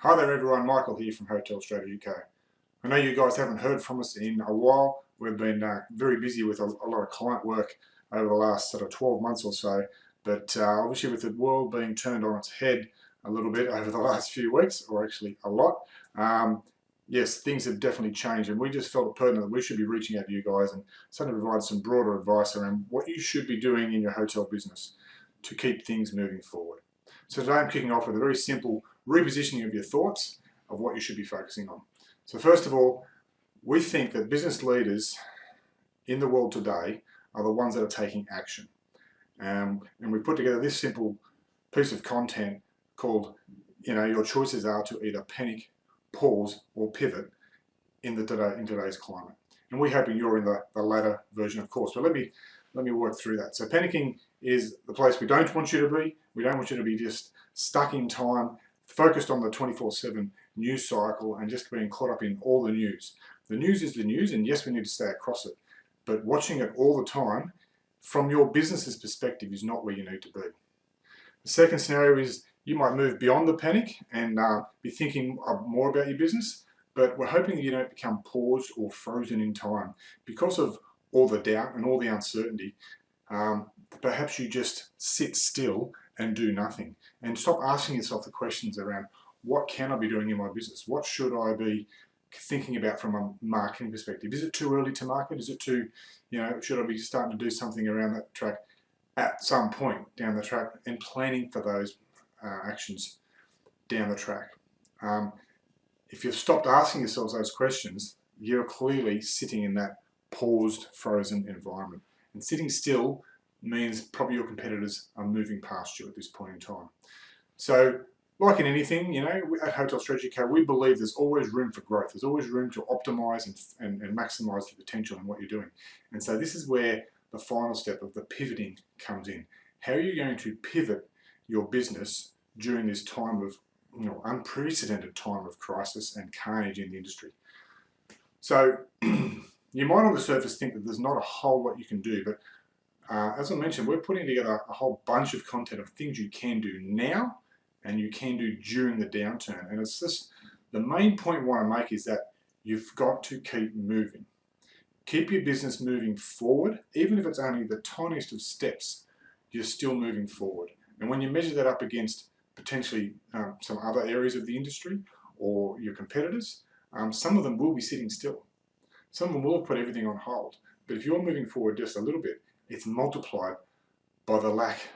Hi there everyone, Michael here from Hotel Strategy Co. I know you guys haven't heard from us in a while. We've been very busy with a lot of client work over the last sort of 12 months or so, but obviously with the world being turned on its head a little bit over the last few weeks, or actually a lot, yes, things have definitely changed, and we just felt it pertinent that we should be reaching out to you guys and starting to provide some broader advice around what you should be doing in your hotel business to keep things moving forward. So today I'm kicking off with a very simple repositioning of your thoughts of what you should be focusing on. So first of all, we think that business leaders in the world today are the ones that are taking action. And we put together this simple piece of content called, your choices are to either panic, pause, or pivot in today's climate. And we're hoping you're in the latter version, of course. But let me work through that. So panicking is the place we don't want you to be. We don't want you to be just stuck in time, focused on the 24/7 news cycle and just being caught up in all the news. The news is the news, and yes, we need to stay across it. But watching it all the time from your business's perspective is not where you need to be. The second scenario is you might move beyond the panic and be thinking more about your business, but we're hoping that you don't become paused or frozen in time because of all the doubt and all the uncertainty. Perhaps you just sit still and do nothing and stop asking yourself the questions around what can I be doing in my business? What should I be thinking about from a marketing perspective? Is it too early to market? Is it too, should I be starting to do something around that track at some point down the track and planning for those actions down the track? If you've stopped asking yourselves those questions, you're clearly sitting in that paused, frozen environment. And sitting still means probably your competitors are moving past you at this point in time. So, like in anything, at Hotel Strategy Co, we believe there's always room for growth. There's always room to optimize and maximize the potential in what you're doing. And so this is where the final step of the pivoting comes in. How are you going to pivot your business during this time of unprecedented time of crisis and carnage in the industry? So you might on the surface think that there's not a whole lot you can do, but as I mentioned, we're putting together a whole bunch of content of things you can do now and you can do during the downturn. And it's just the main point we want to make is that you've got to keep moving. Keep your business moving forward, even if it's only the tiniest of steps, you're still moving forward. And when you measure that up against potentially some other areas of the industry or your competitors, some of them will be sitting still. Some of them will have put everything on hold. But if you're moving forward just a little bit, it's multiplied by the lack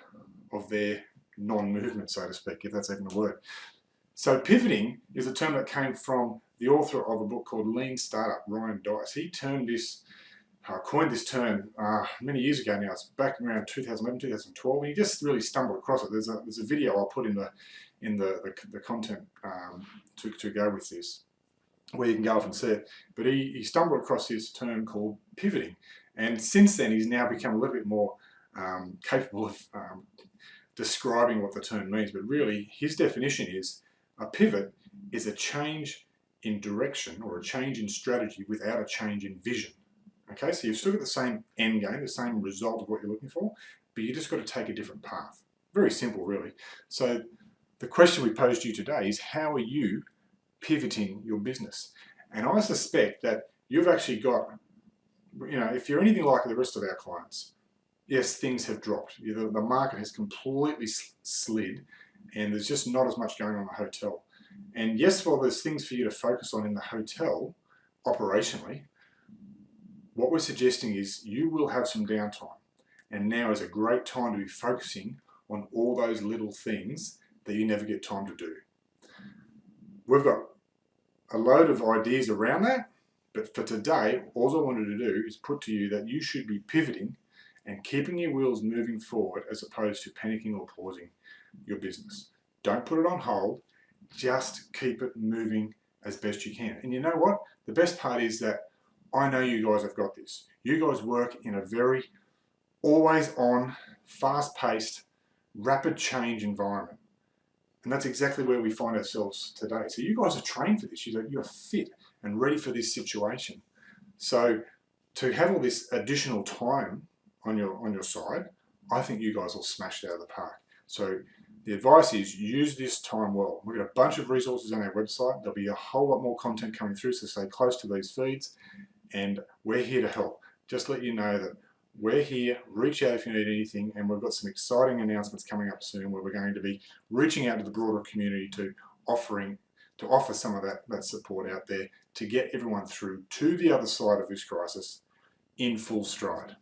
of their non-movement, so to speak, if that's even a word. So pivoting is a term that came from the author of a book called Lean Startup, Ryan Deiss. He coined this term many years ago now. It's back around 2011, 2012, and he just really stumbled across it. There's a video I'll put in the content to go with this, where you can go off and see it. But he stumbled across this term called pivoting. And since then, he's now become a little bit more capable of describing what the term means. But really, his definition is a pivot is a change in direction or a change in strategy without a change in vision. Okay, so you've still got the same end game, the same result of what you're looking for, but you just got to take a different path. Very simple, really. So the question we posed to you today is, how are you pivoting your business? And I suspect that you've actually got, if you're anything like the rest of our clients, yes, things have dropped. The market has completely slid and there's just not as much going on in the hotel. And yes, while there's things for you to focus on in the hotel operationally, what we're suggesting is you will have some downtime. And now is a great time to be focusing on all those little things that you never get time to do. We've got a load of ideas around that, but for today, all I wanted to do is put to you that you should be pivoting and keeping your wheels moving forward as opposed to panicking or pausing your business. Don't put it on hold, just keep it moving as best you can. And you know what? The best part is that I know you guys have got this. You guys work in a very always on, fast-paced, rapid change environment. And that's exactly where we find ourselves today. So you guys are trained for this. You're fit and ready for this situation. So to have all this additional time on your side, I think you guys will smash it out of the park. So The advice is use this time well. We've got a bunch of resources on our website. There'll be a whole lot more content coming through, so stay close to these feeds, and we're here to help. Just let you know that we're here. Reach out if you need anything, and we've got some exciting announcements coming up soon where we're going to be reaching out to the broader community to offer some of that support out there to get everyone through to the other side of this crisis in full stride.